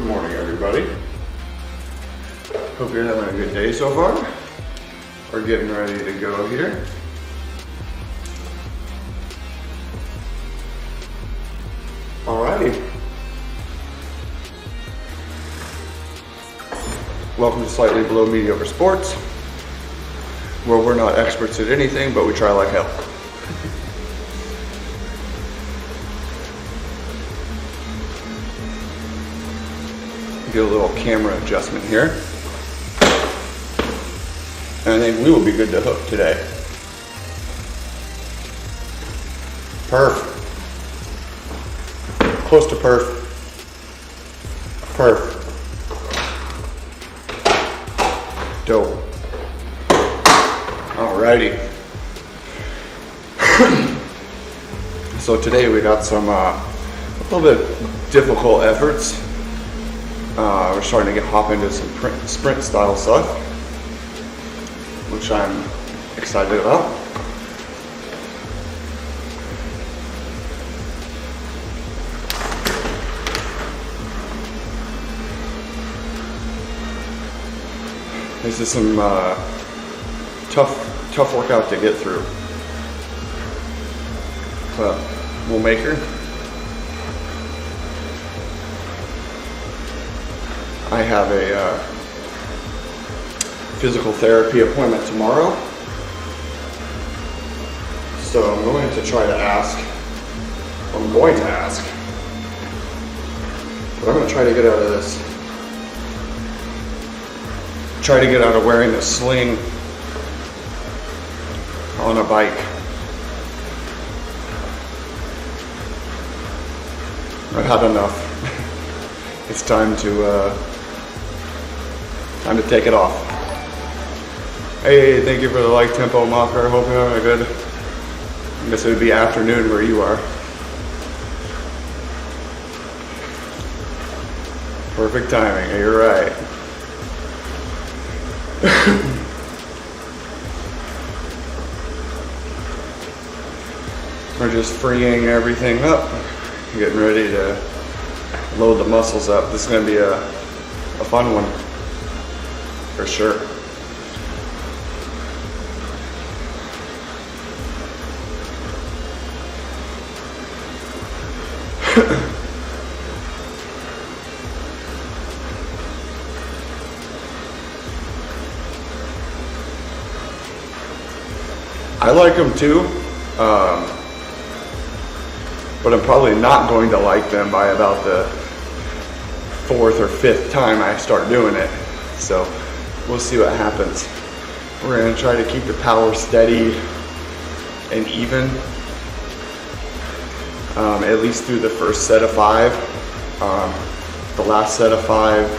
Good morning, everybody. Hope you're having a good day so far. We're getting ready to go here. Alrighty. Welcome to Slightly Below Mediocre Sports, where we're not experts at anything, but we try like hell. Get a little camera adjustment here. And I think we will be good to hook today. Perf. Close to perf. Perf. Dope. Alrighty. So today we got some a little bit difficult efforts. We're starting to hop into some sprint style stuff, which I'm excited about. This is some tough workout to get through, but we'll make her. I have a physical therapy appointment tomorrow, so I'm going to try to ask, but I'm going to try to get out of this, try to get out of wearing a sling on a bike. I've had enough. It's time to take it off. Hey, thank you for the like tempo mocker. Hope you're having a good, I guess it would be afternoon where you are. Perfect timing, you're right. We're just freeing everything up, getting ready to load the muscles up. This is going to be a fun one, for sure. I like them too, but I'm probably not going to like them by about the 4th or 5th time I start doing it. So we'll see what happens. We're going to try to keep the power steady and even, at least through the first set of 5. The last set of 5,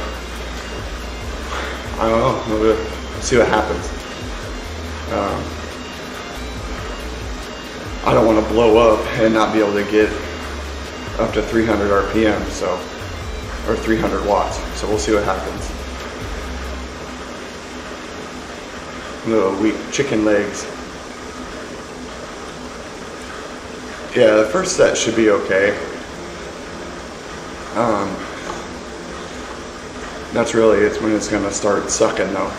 I don't know, we'll see what happens. I don't want to blow up and not be able to get up to 300 RPM, or 300 watts. So we'll see what happens. Little weak chicken legs. Yeah, the first set should be okay. That's really, it's when it's going to start sucking though.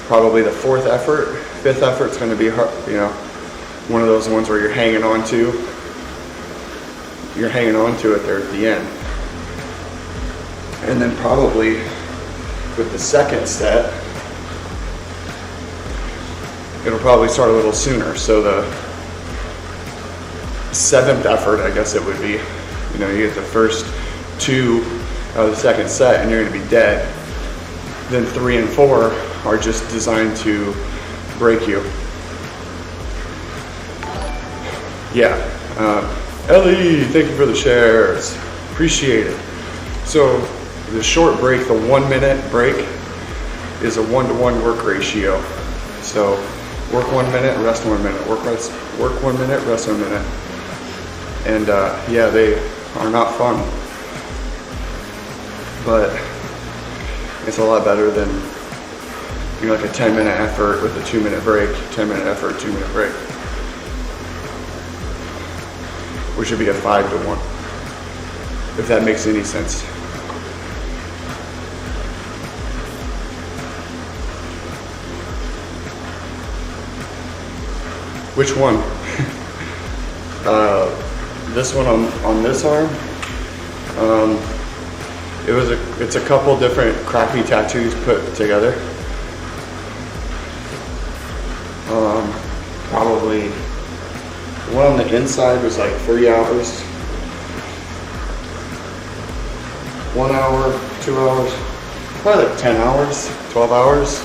Probably the 4th effort, 5th effort's going to be hard, one of those ones where you're hanging on to it there at the end. And then probably with the 2nd set, it'll probably start a little sooner. So the 7th effort, I guess it would be, you get the first 2 of the 2nd set and you're going to be dead. Then 3 and 4 are just designed to break you. Yeah, Ellie, thank you for the shares. Appreciate it. So the short break, the 1 minute break, is a 1-to-1 work ratio. So work 1 minute, rest 1 minute. Work 1 minute, rest 1 minute. And yeah, they are not fun, but it's a lot better than like a 10-minute effort with a 2-minute break. 10-minute effort, 2-minute break. Which should be a 5-to-1, if that makes any sense. Which one? This one on this arm. It's a couple different crappy tattoos put together. Probably one on the inside was like 3 hours. 1 hour, 2 hours, probably like 10 hours, 12 hours.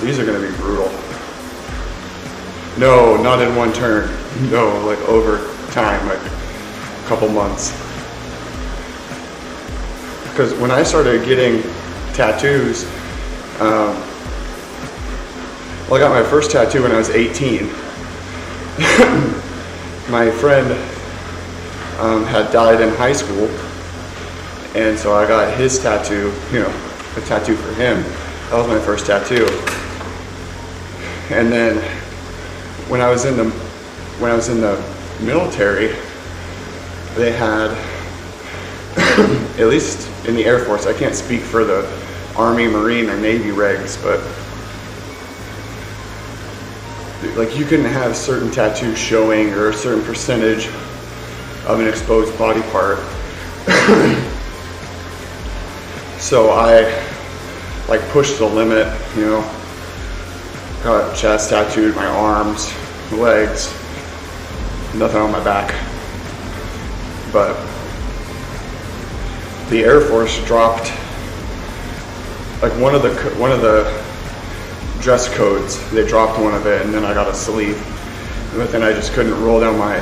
These are gonna be brutal. No, not in one turn. No, like over time, like a couple months. Because when I started getting tattoos, well, I got my first tattoo when I was 18. My friend had died in high school, and so I got his tattoo, a tattoo for him. That was my first tattoo. And then when I was in the military, they had, at least in the Air Force, I can't speak for the Army, Marine, or Navy regs, but like you couldn't have certain tattoos showing or a certain percentage of an exposed body part. So I like pushed the limit, got chest tattooed, my arms, legs, nothing on my back. But the Air Force dropped like one of the dress codes. They dropped one of it, and then I got a sleeve. But then I just couldn't roll down my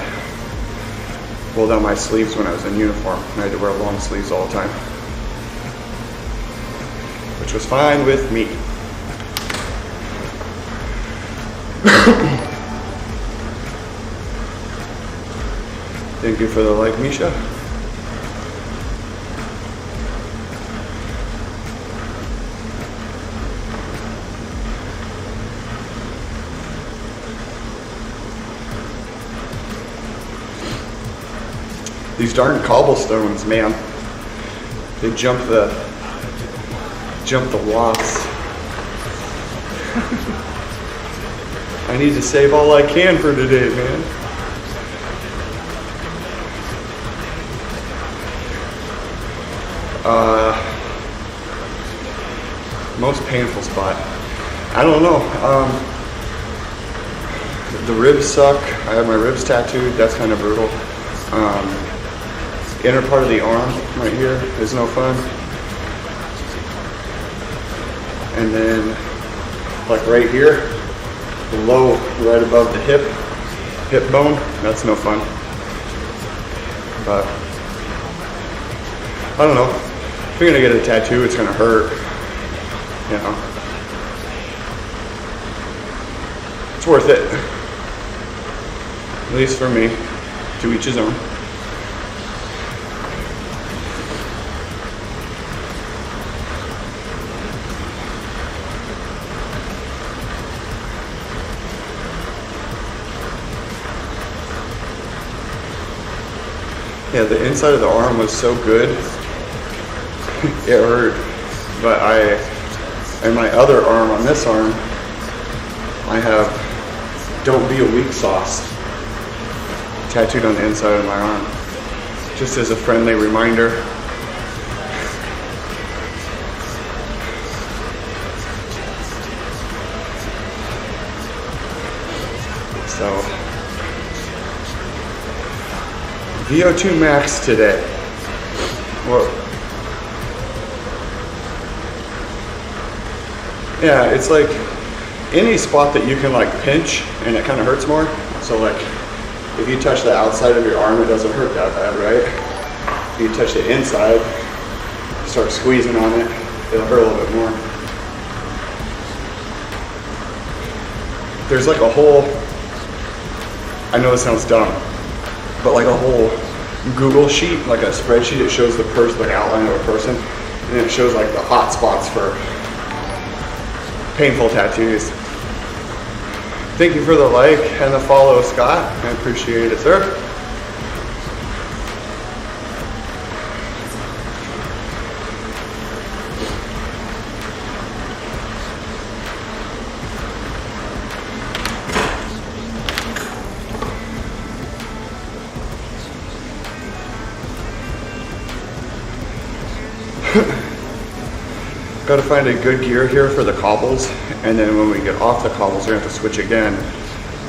sleeves when I was in uniform. I had to wear long sleeves all the time, which was fine with me. Thank you for the like, Misha. These darn cobblestones, man. They jump the lots. I need to save all I can for today, man. Most painful spot. I don't know. The ribs suck. I have my ribs tattooed. That's kind of brutal. Inner part of the arm right here is no fun. And then like right here, below, right above the hip bone, that's no fun. But I don't know. If you're gonna get a tattoo, it's gonna hurt. It's worth it. At least for me. To each his own. Yeah, the inside of the arm was so good. It hurt. But and my other arm, on this arm, I have "Don't be a weak sauce" tattooed on the inside of my arm, just as a friendly reminder. So, VO2 Max today. Whoa. Yeah, it's like any spot that you can like pinch and it kind of hurts more. So like if you touch the outside of your arm, it doesn't hurt that bad, right? If you touch the inside, start squeezing on it, it'll hurt a little bit more. There's like a whole, I know this sounds dumb, but like a whole Google sheet, like a spreadsheet that shows the like outline of a person, and it shows like the hot spots for painful tattoos. Thank you for the like and the follow, Scott. I appreciate it, sir. Got to find a good gear here for the cobbles, and then when we get off the cobbles, we have to switch again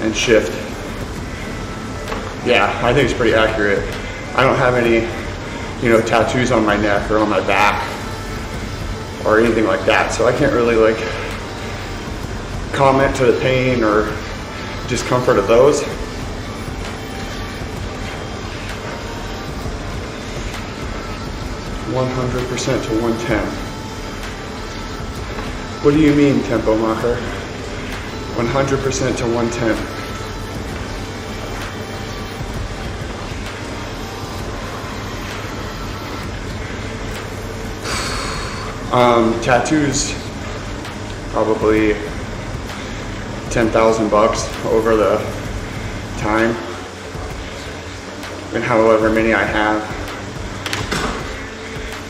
and shift. Yeah, I think it's pretty accurate. I don't have any, tattoos on my neck or on my back or anything like that, so I can't really like comment to the pain or discomfort of those. %100% to 110. What do you mean, Tempo Macher? 100% to 110. Tattoos, probably $10,000 over the time, and however many I have.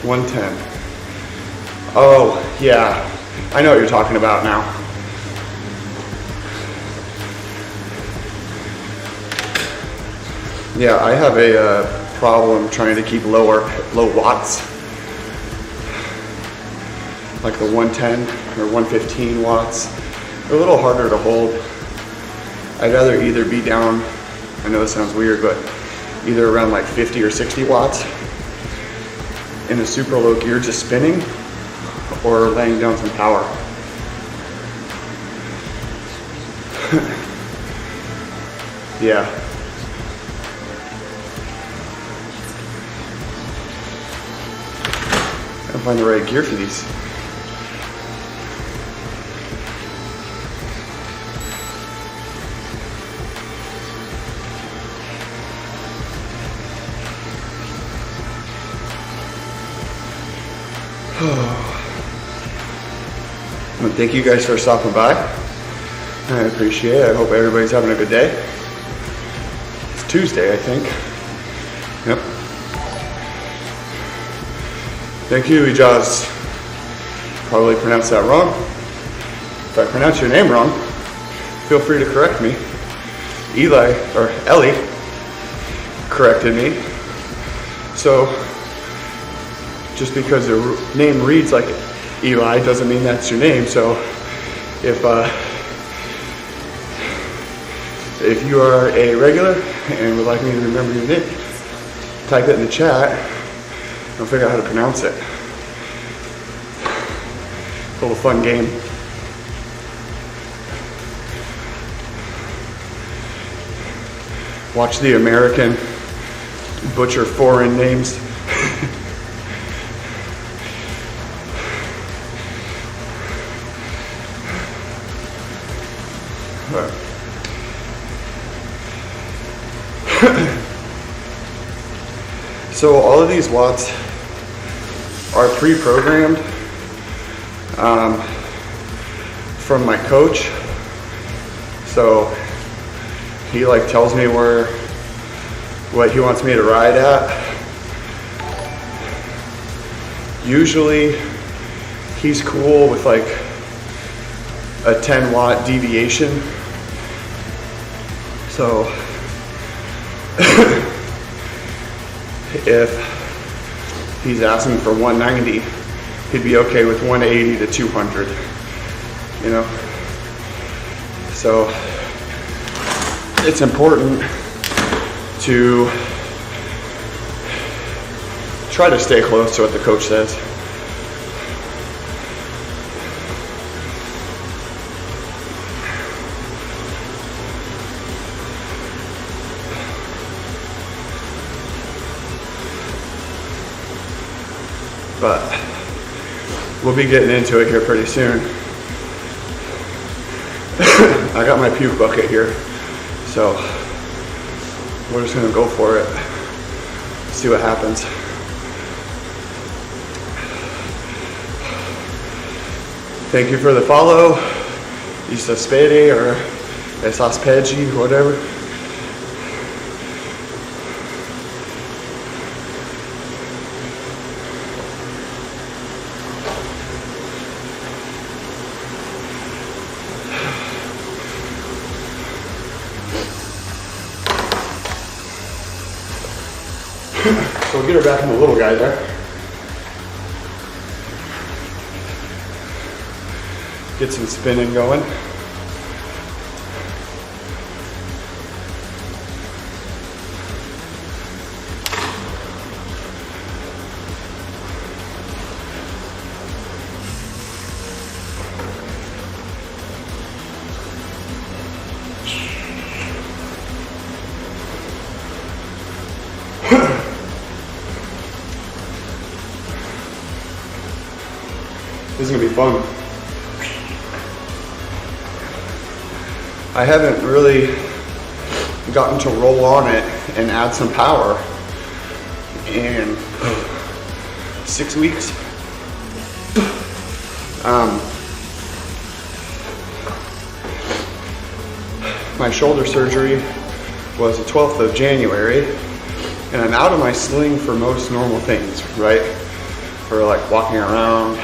110. Oh, yeah. I know what you're talking about now. Yeah, I have a problem trying to keep low watts, like the 110 or 115 watts. They're a little harder to hold. I'd rather either be down, I know this sounds weird, but either around like 50 or 60 watts in a super low gear just spinning, or laying down some power. Yeah. Gotta find the right gear for these. Thank you guys for stopping by. I appreciate it. I hope everybody's having a good day. It's Tuesday, I think. Yep. Thank you, Ijaz. Probably pronounced that wrong. If I pronounce your name wrong, feel free to correct me. Ellie corrected me. So, just because the name reads like Eli doesn't mean that's your name. So if you are a regular and would like me to remember your name, type it in the chat and I'll figure out how to pronounce it. A little fun game. Watch the American butcher foreign names. So all of these watts are pre-programmed from my coach. So he like tells me what he wants me to ride at. Usually he's cool with like a 10 watt deviation. So if he's asking for 190, he'd be okay with 180 to 200, you know? So it's important to try to stay close to what the coach says. But we'll be getting into it here pretty soon. I got my puke bucket here, so we're just gonna go for it. See what happens. Thank you for the follow, Isa Spade or Esas Peggy, whatever. So we'll get her back in the little guy there. Get some spinning going. This is gonna be fun. I haven't really gotten to roll on it and add some power in 6 weeks. My shoulder surgery was the 12th of January, and I'm out of my sling for most normal things, right? For like walking around,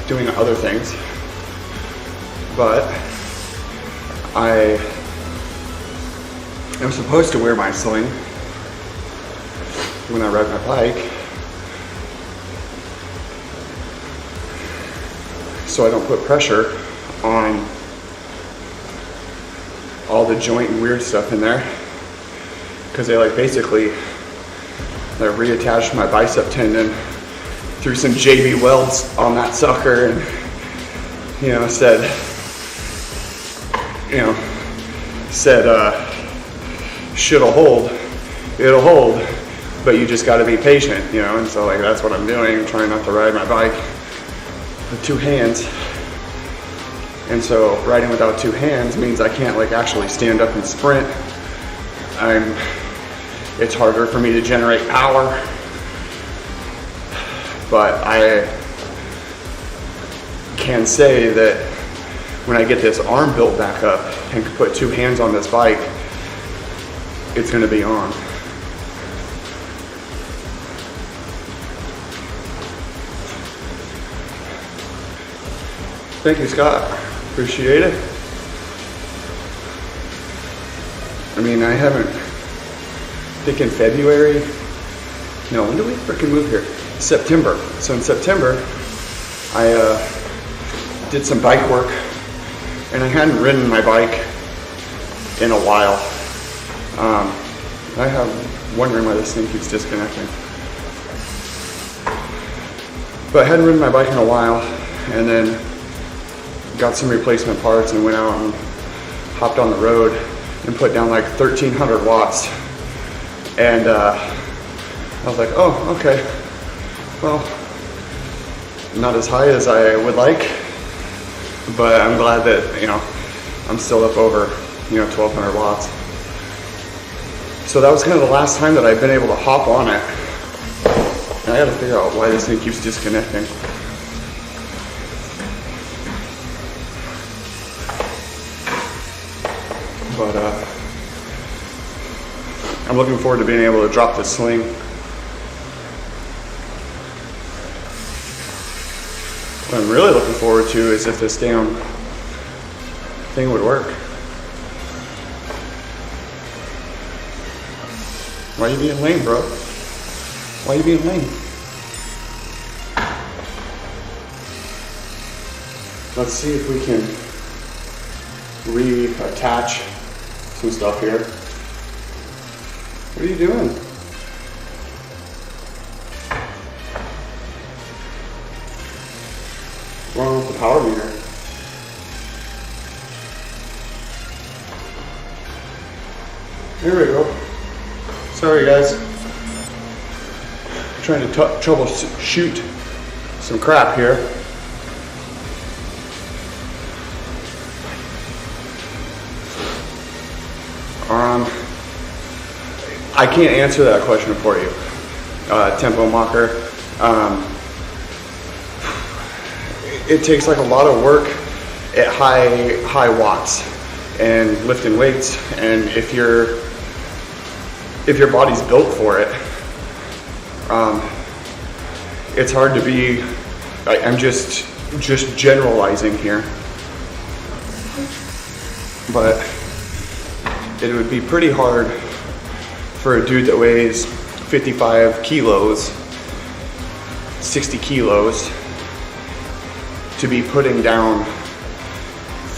doing other things. But I am supposed to wear my sling when I ride my bike, so I don't put pressure on all the joint and weird stuff in there, because they like basically reattached my bicep tendon through some JB welds on that sucker, and said shit'll hold, it'll hold, but you just got to be patient, and so like that's what I'm doing. I'm trying not to ride my bike with two hands, and so riding without two hands means I can't like actually stand up and sprint. It's harder for me to generate power, but I can say that when I get this arm built back up and can put two hands on this bike, it's going to be on. Thank you, Scott. Appreciate it. I mean, I haven't, I think in February, no, when did we freaking move here? September. So in September, I did some bike work, and I hadn't ridden my bike in a while. I have wondering why this thing keeps disconnecting. But I hadn't ridden my bike in a while, and then got some replacement parts and went out and hopped on the road and put down like 1,300 watts. And I was like, oh, okay. Well, not as high as I would like, but I'm glad that, I'm still up over, 1,200 watts. So that was kind of the last time that I've been able to hop on it. And I gotta figure out why this thing keeps disconnecting. But I'm looking forward to being able to drop this sling. What I'm really looking forward to is if this damn thing would work. Why are you being lame, bro? Why are you being lame? Let's see if we can reattach some stuff here. What are you doing? What's wrong with the power meter? There we go. Sorry guys. I'm trying to troubleshoot some crap here. I can't answer that question for you, Tempo Mocker. It takes like a lot of work at high watts, and lifting weights. And if your body's built for it, it's hard to be, I'm just generalizing here, but it would be pretty hard for a dude that weighs 55 kilos, 60 kilos, to be putting down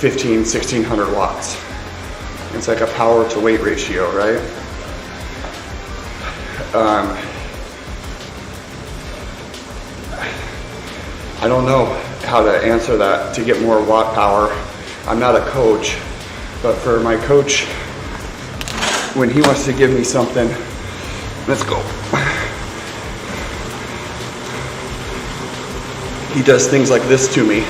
1600 watts. It's like a power to weight ratio, right? I don't know how to answer that to get more watt power. I'm not a coach, but for my coach, when he wants to give me something, let's go. He does things like this to me.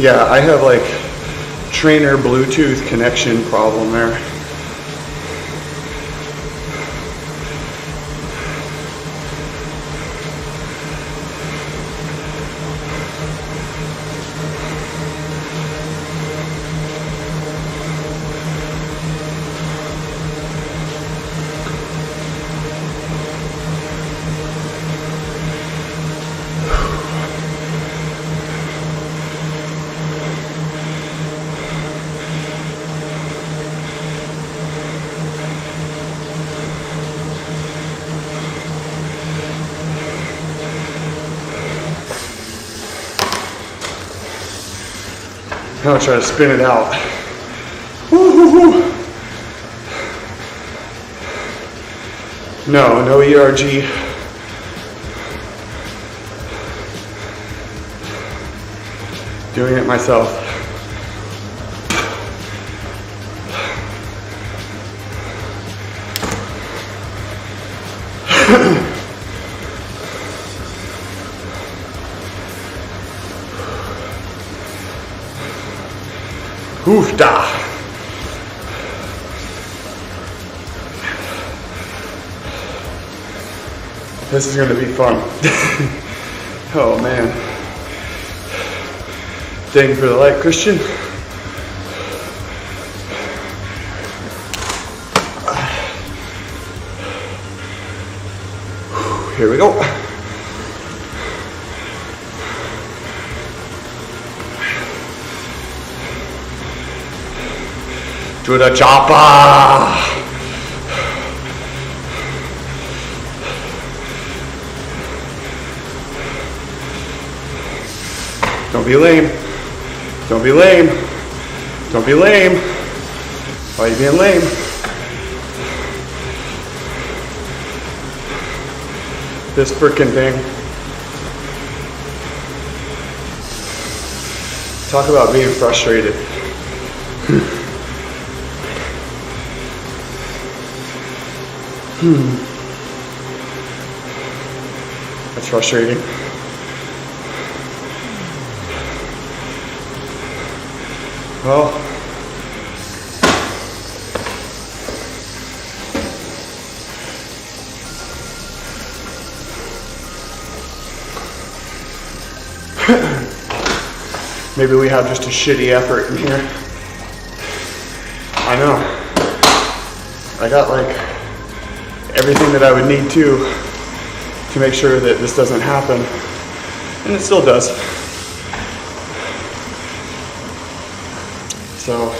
Yeah, I have like trainer Bluetooth connection problem there. Now I'll try to spin it out. Woo-hoo-hoo. No ERG. Doing it myself. Oof da. This is going to be fun. Oh man. Thank you for the light, Christian. Here we go. To the chopper! Don't be lame. Don't be lame. Don't be lame. Why are you being lame? This frickin' thing. Talk about being frustrated. That's frustrating. Well, maybe we have just a shitty effort in here. I know. I got like everything that I would need to make sure that this doesn't happen, and it still does. So,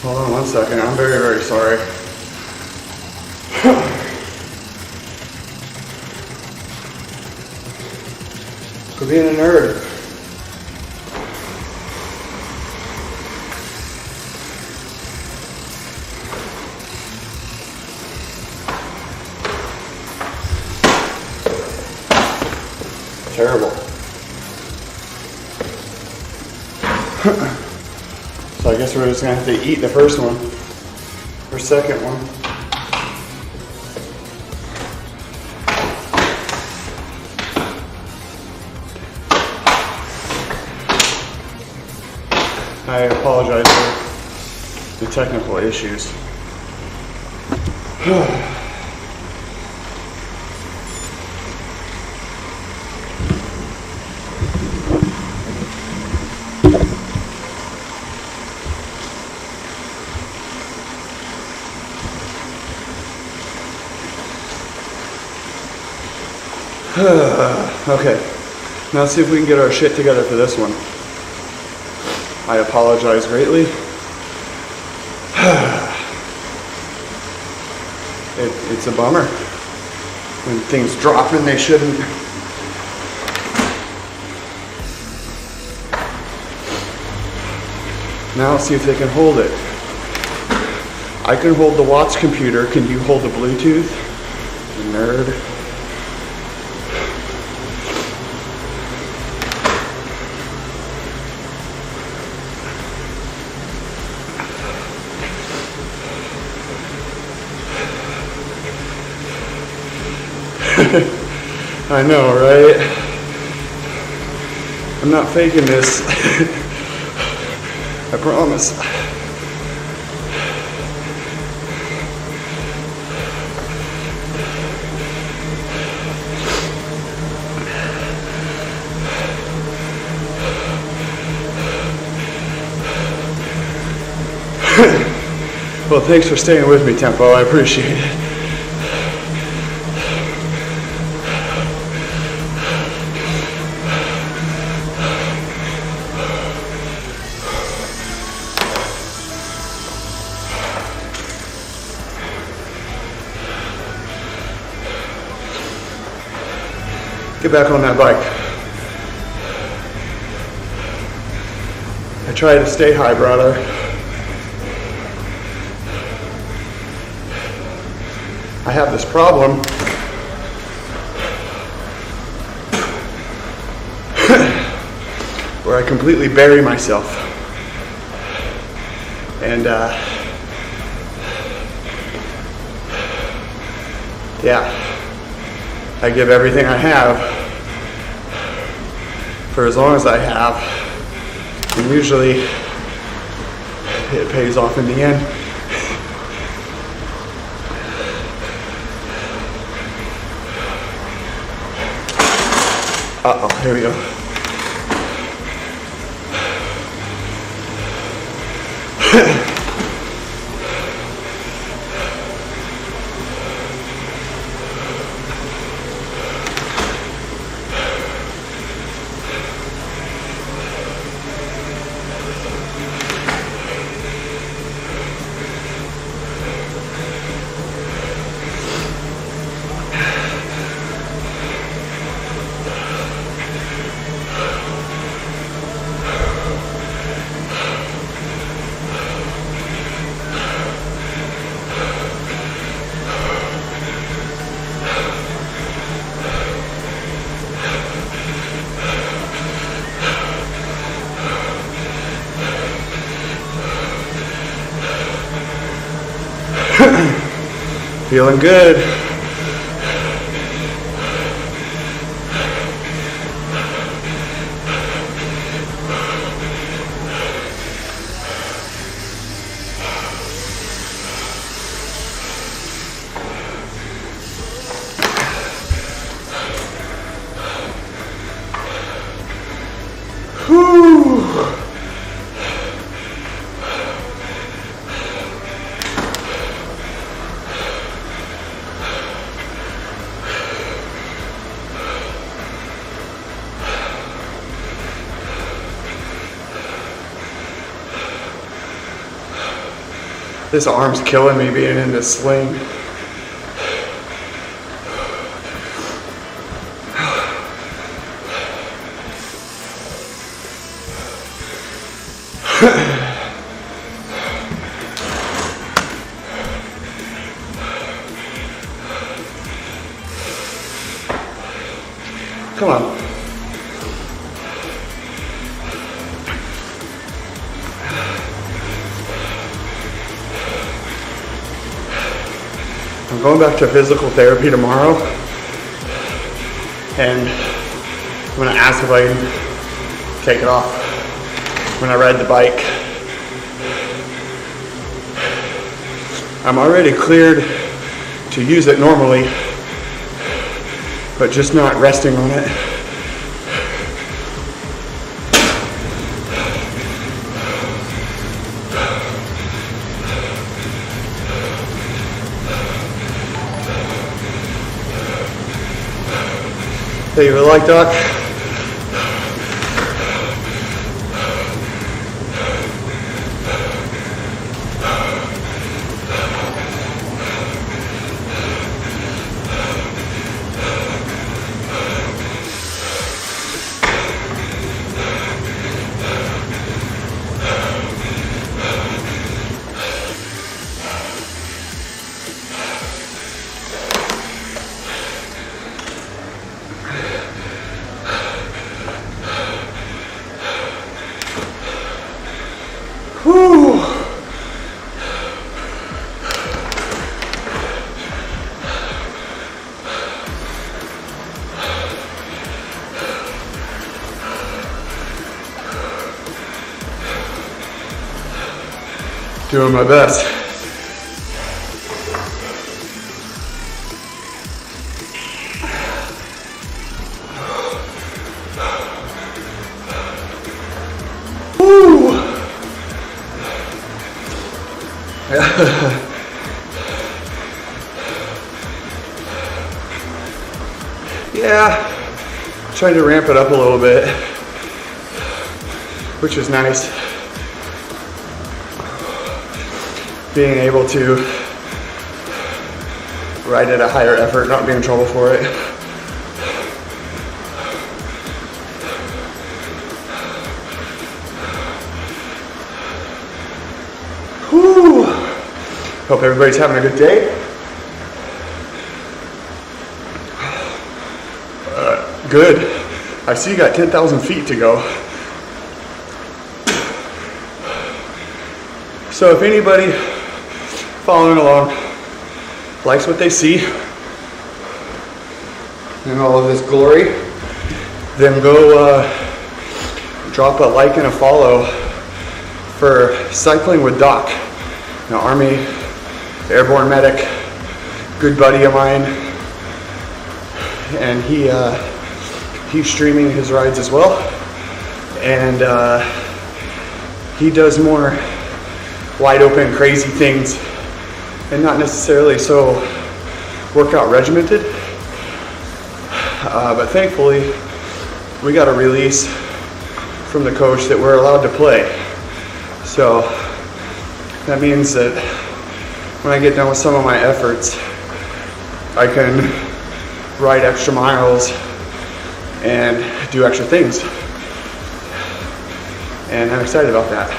hold on one second. I'm very, very sorry. For being a nerd. Terrible. So I guess we're just gonna have to eat the first one, or second one. I apologize for the technical issues. Okay, now let's see if we can get our shit together for this one. I apologize greatly. It's a bummer when things drop and they shouldn't. Now let's see if they can hold it. I can hold the Watts computer. Can you hold the Bluetooth? Nerd. I know, right? I'm not faking this. I promise. Well, thanks for staying with me, Tempo. I appreciate it. Get back on that bike. I try to stay high, brother. I have this problem where I completely bury myself. And yeah, I give everything I have for as long as I have, and usually it pays off in the end. Uh-oh, here we go. Feeling good. Whew. This arm's killing me being in this sling. Come on. I'm going back to physical therapy tomorrow, and I'm going to ask if I can take it off when I ride the bike. I'm already cleared to use it normally, but just not resting on it. Hey, you like, Doc? Whew. Doing my best. Woo! Yeah, trying to ramp it up a little bit, which is nice. Being able to ride at a higher effort, not be in trouble for it. Whew. Hope everybody's having a good day. Good. I see you got 10,000 feet to go. So if anybody following along likes what they see and all of this glory, then go drop a like and a follow for Cycling with Doc, an Army airborne medic, good buddy of mine, and he's streaming his rides as well, and he does more wide open crazy things and not necessarily so workout regimented, but thankfully we got a release from the coach that we're allowed to play. So that means that when I get done with some of my efforts, I can ride extra miles and do extra things, and I'm excited about that.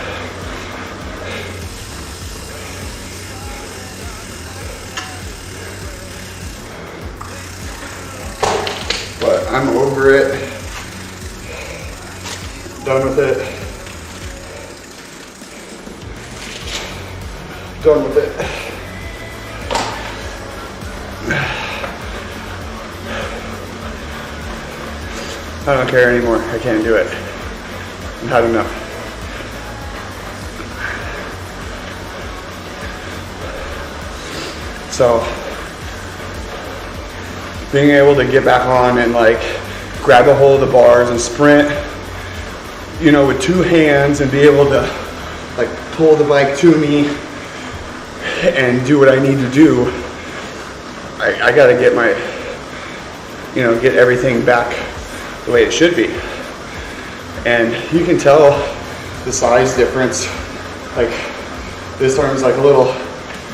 But I'm over it, done with it, done with it. I don't care anymore. I can't do it. I've had enough. So, being able to get back on and like grab a hold of the bars and sprint, you know, with two hands and be able to like pull the bike to me and do what I need to do, I gotta get my, you know, get everything back the way it should be. And you can tell the size difference. Like this arm's like a little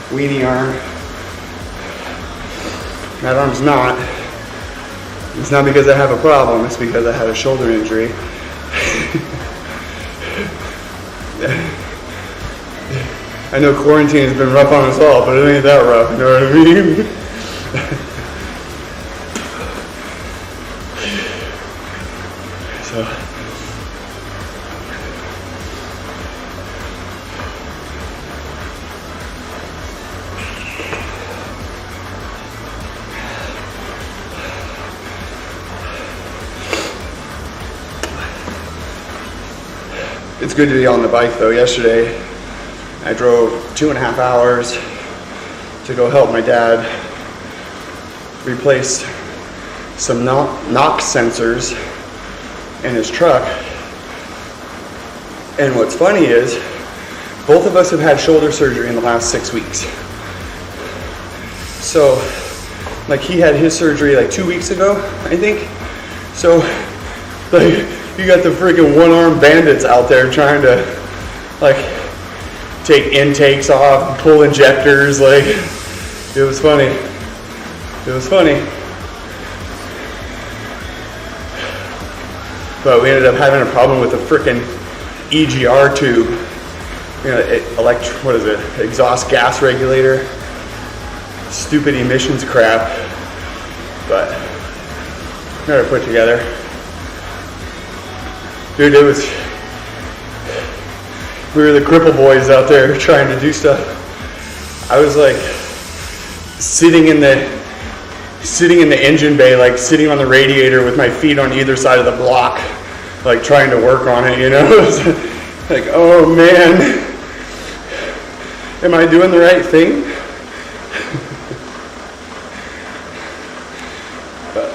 weenie arm. That arm's not. It's not because I have a problem, it's because I had a shoulder injury. I know quarantine has been rough on us all, but it ain't that rough, you know what I mean? So, it's good to be on the bike though. Yesterday, I drove 2.5 hours to go help my dad replaced some NOx sensors in his truck. And what's funny is, both of us have had shoulder surgery in the last 6 weeks. So, like, he had his surgery like 2 weeks ago, I think. So, like, you got the freaking one-armed bandits out there trying to, like, take intakes off, pull injectors, like, it was funny. It was funny. But we ended up having a problem with the frickin' EGR tube. You know, what is it? Exhaust gas regulator. Stupid emissions crap. But got it put together. Dude, it was, we were the cripple boys out there trying to do stuff. I was like sitting in the engine bay, like sitting on the radiator with my feet on either side of the block, like trying to work on it, you know? It was like, oh man, am I doing the right thing? But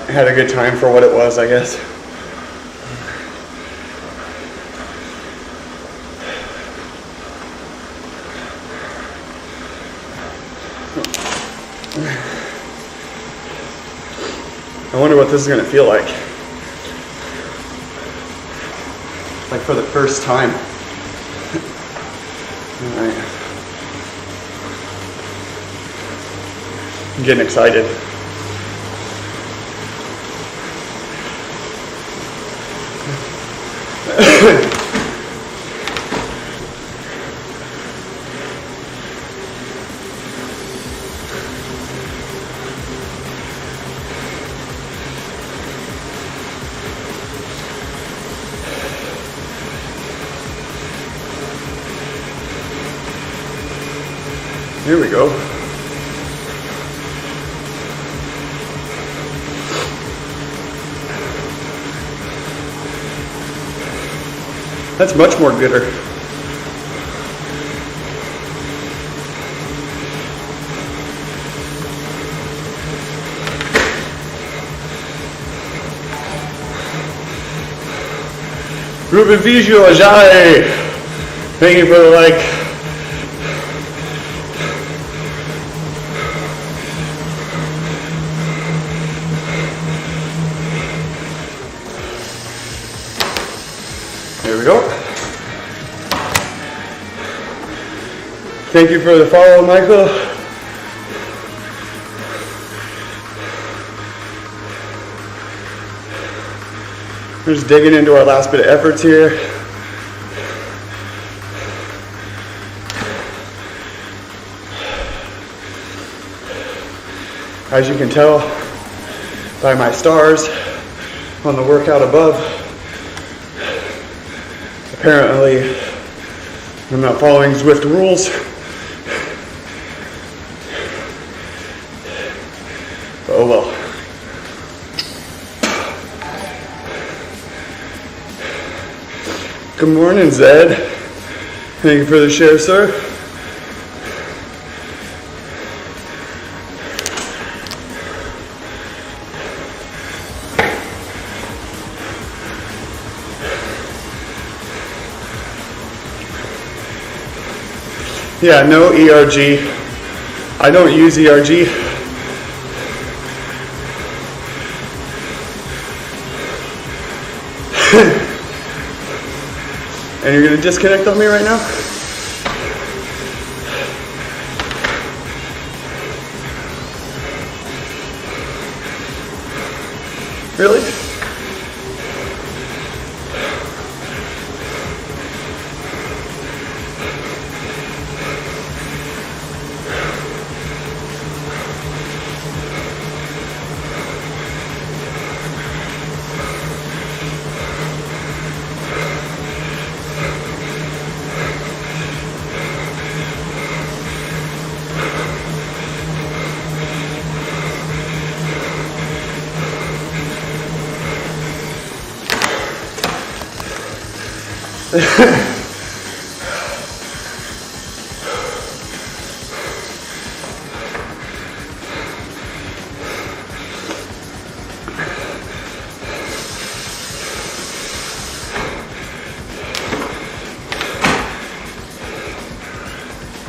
we had a good time for what it was, I guess. I wonder what this is going to feel like. Like for the first time. All right. I'm getting excited. Here we go. That's much more gooder. Ruben Vigio Ajay. Thank you for the like. There we go. Thank you for the follow, Michael. We're just digging into our last bit of efforts here. As you can tell by my stars on the workout above, apparently I'm not following Zwift rules. Oh well. Good morning, Zed. Thank you for the share, sir. Yeah, no ERG. I don't use ERG. And you're gonna disconnect on me right now? Really?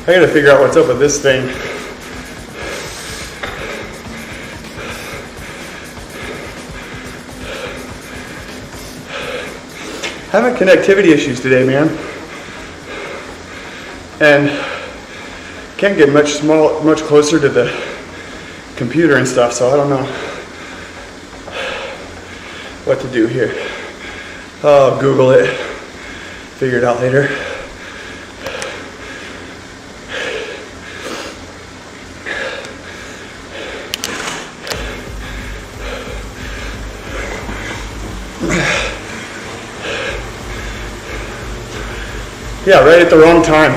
I gotta figure out what's up with this thing. Having connectivity issues today, man. And can't get much closer to the computer and stuff, so I don't know what to do here. I'll Google it, figure it out later. Yeah, right at the wrong time.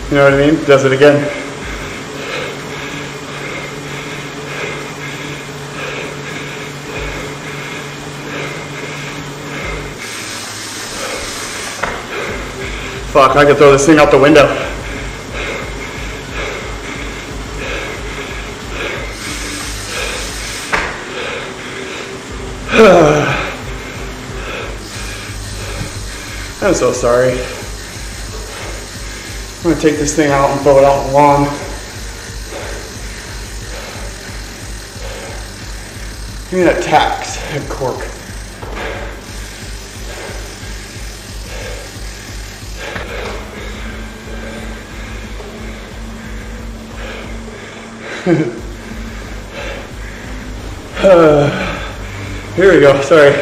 You know what I mean? Does it again. Fuck, I could throw this thing out the window. I'm so sorry. I'm gonna take this thing out and throw it out in the lawn. Give me that tax head cork. Here we go, sorry.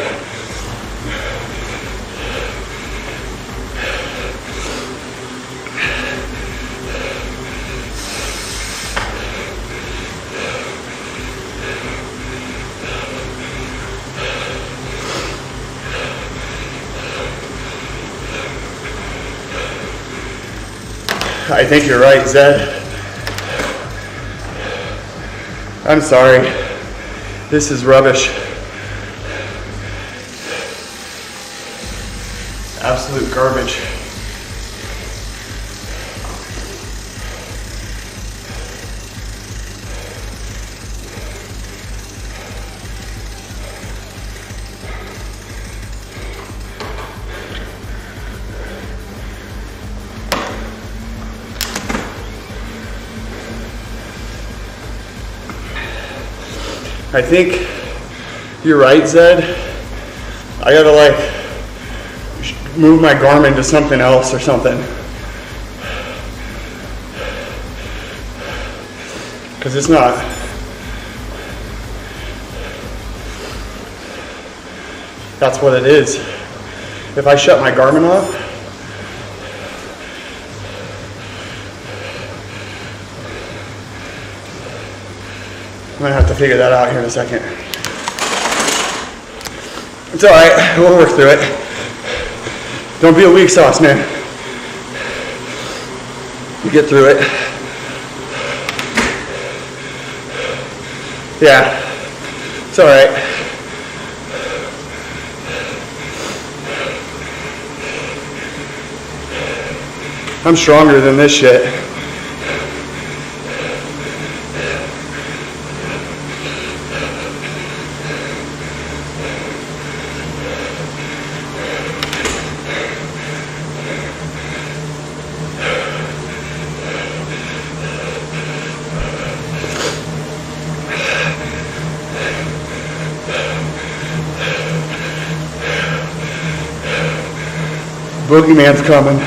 I think you're right, Zed. I'm sorry. This is rubbish. Absolute garbage. I think you're right, Zed. I gotta like move my Garmin to something else or something. Because it's not. That's what it is. If I shut my Garmin off, I'm gonna have to figure that out here in a second. It's alright, we'll work through it. Don't be a weak sauce, man. You get through it. Yeah, it's alright. I'm stronger than this shit. Boogeyman's coming.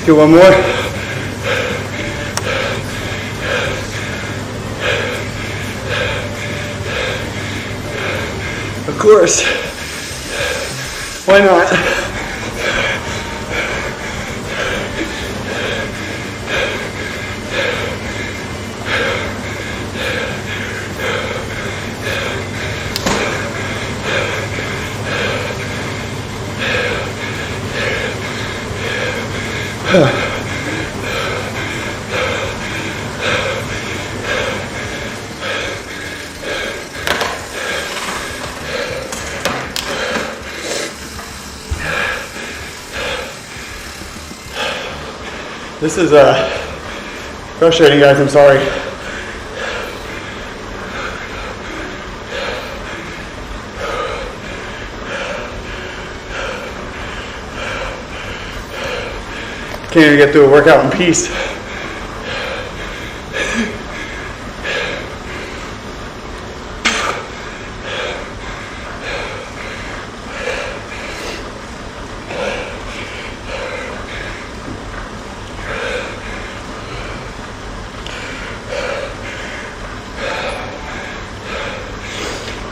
Do one more. Of course. Why not? This is frustrating, guys. I'm sorry. Can't even get through a workout in peace.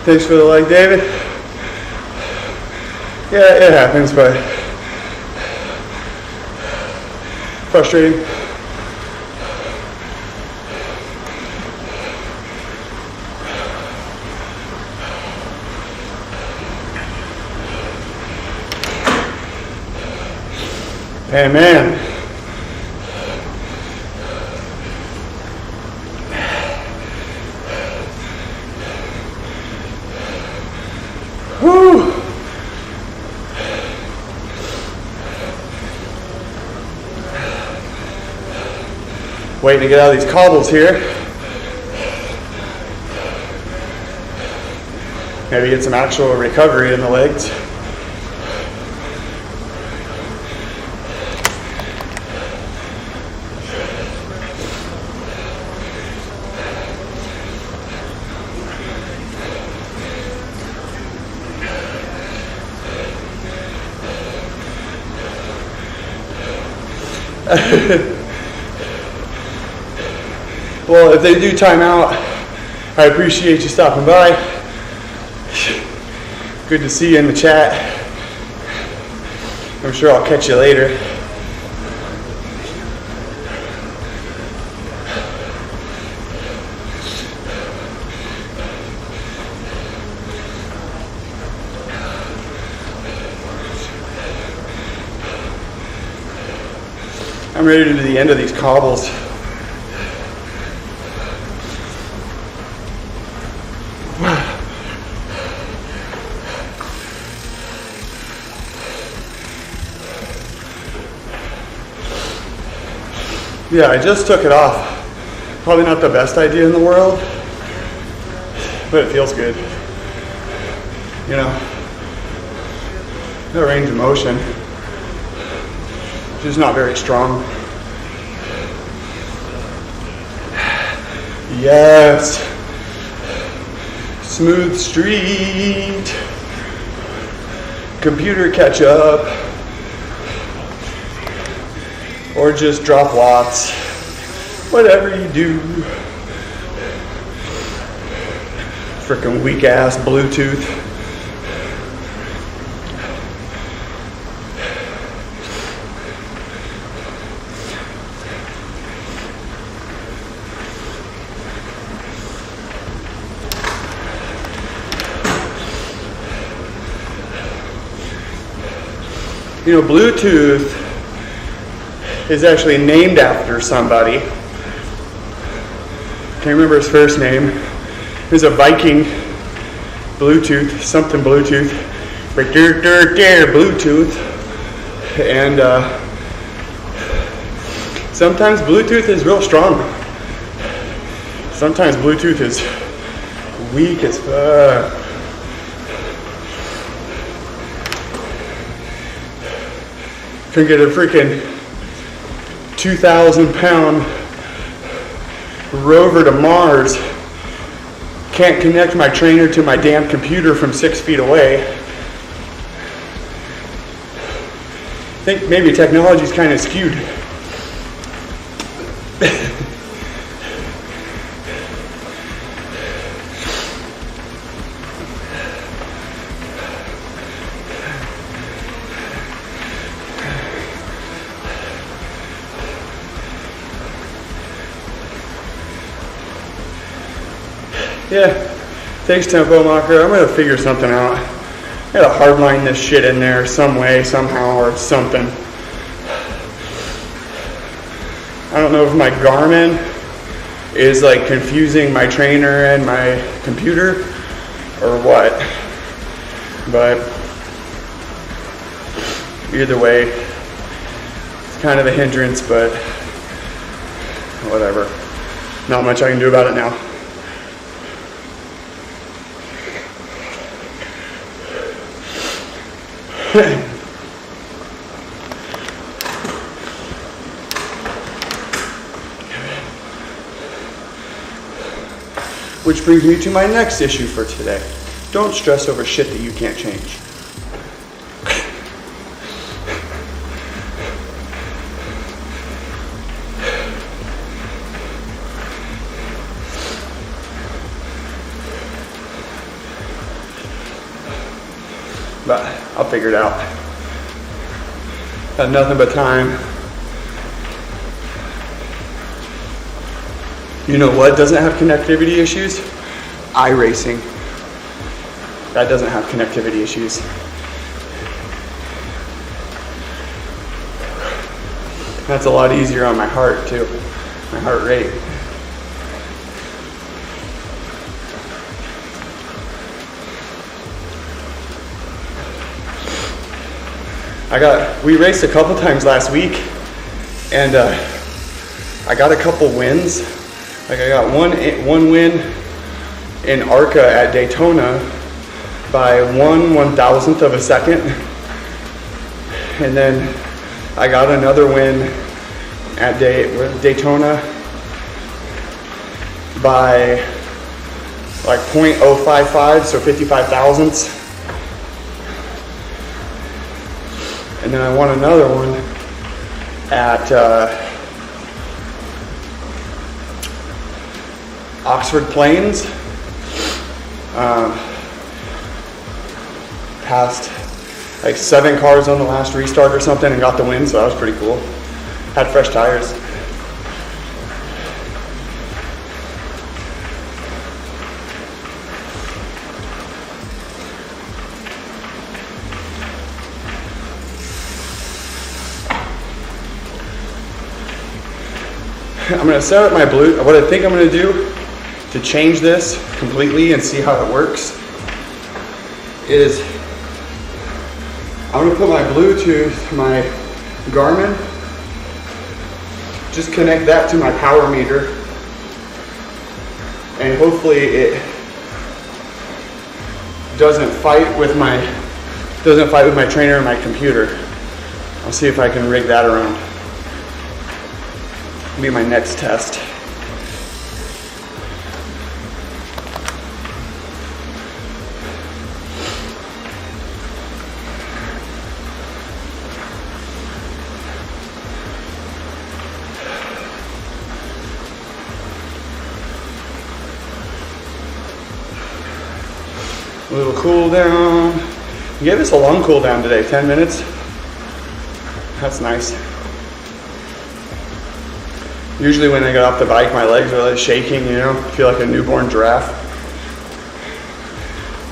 Thanks for the like, David. Yeah, it happens, but frustrating. Hey, man. Whew. Waiting to get out of these cobbles here. Maybe get some actual recovery in the legs. Well, if they do time out, I appreciate you stopping by. Good to see you in the chat. I'm sure I'll catch you later. I'm ready to do the end of these cobbles. Yeah, I just took it off. Probably not the best idea in the world, but it feels good. You know, no range of motion. Just not very strong. Yes. Smooth street. Computer catch up. Or just drop watts. Whatever you do. Frickin' weak ass Bluetooth. You know, Bluetooth is actually named after somebody. Can't remember his first name. He was a Viking. Bluetooth, something Bluetooth. Bluetooth. And sometimes Bluetooth is real strong. Sometimes Bluetooth is weak as fuck. Can get a freaking 2,000-pound rover to Mars. Can't connect my trainer to my damn computer from 6 feet away. I think maybe technology's kind of skewed. Yeah, thanks Tempo Mocker. I'm gonna figure something out. I gotta hardline this shit in there some way, somehow, or something. I don't know if my Garmin is like confusing my trainer and my computer or what, but either way, it's kind of a hindrance, but whatever. Not much I can do about it now. Which brings me to my next issue for today. Don't stress over shit that you can't change. But I'll figure it out. Got nothing but time. You know what doesn't have connectivity issues? iRacing. That doesn't have connectivity issues. That's a lot easier on my heart too. My heart rate. We raced a couple times last week, and I got a couple wins. Like I got one win in ARCA at Daytona by 1/1000th of a second, and then I got another win at Daytona by like 0.055, so 55 thousandths. And then I won another one at Oxford Plains. Passed like 7 cars on the last restart or something and got the win, so that was pretty cool. Had fresh tires. I'm going to set up my Bluetooth. What I think I'm going to do to change this completely and see how it works is I'm going to put my Bluetooth, my Garmin, just connect that to my power meter, and hopefully it doesn't fight with my trainer and my computer. I'll see if I can rig that around. Be my next test. A little cool down. You gave us a long cool down today, 10 minutes. That's nice. Usually when I get off the bike, my legs are like shaking, you know, I feel like a newborn giraffe.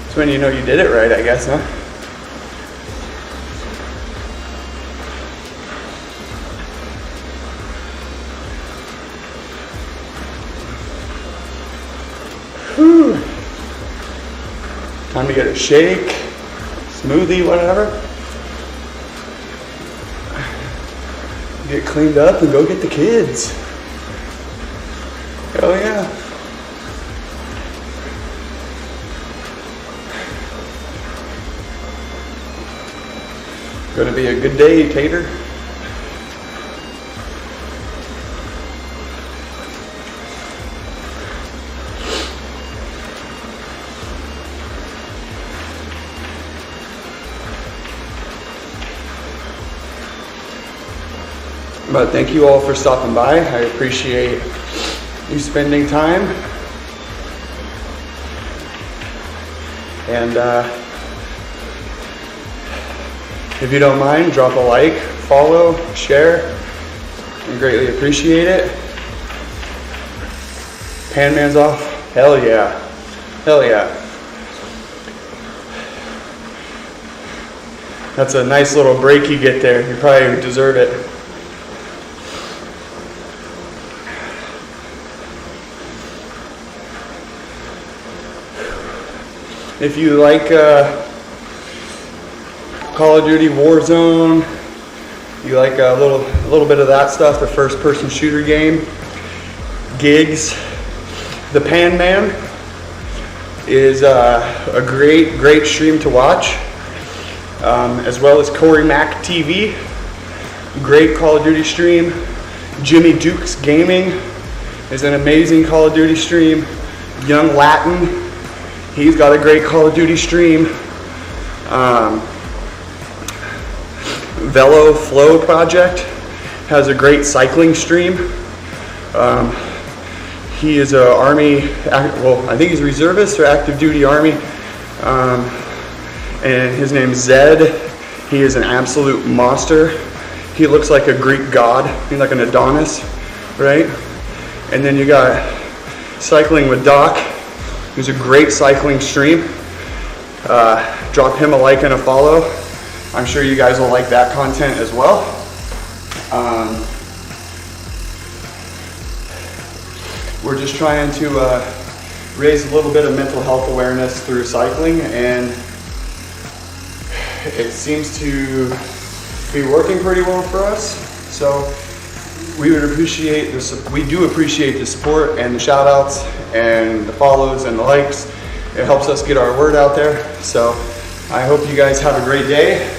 That's when you know you did it right, I guess, huh? Whew. Time to get a shake, smoothie, whatever. Get cleaned up and go get the kids. Hell yeah. Gonna be a good day, Tater. But thank you all for stopping by. I appreciate you spending time. And if you don't mind, drop a like, follow, share. I greatly appreciate it. Pan man's off. Hell yeah. Hell yeah. That's a nice little break you get there. You probably deserve it. If you like Call of Duty Warzone, you like a little bit of that stuff, the first person shooter game, gigs, the Pan Man is a great stream to watch, as well as Corey Mac TV, great Call of Duty stream. Jimmy Dukes Gaming is an amazing Call of Duty stream. Young Latin, he's got a great Call of Duty stream. Velo Flow Project has a great cycling stream. He is a Army, well, I think he's a reservist or active duty Army. And his name's Zed. He is an absolute monster. He looks like a Greek god. He's like an Adonis, right? And then you got Cycling with Doc, who's a great cycling stream. Drop him a like and a follow. I'm sure you guys will like that content as well. We're just trying to raise a little bit of mental health awareness through cycling, and it seems to be working pretty well for us. So we would appreciate we do appreciate the support and the shout outs and the follows and the likes. It helps us get our word out there. So I hope you guys have a great day.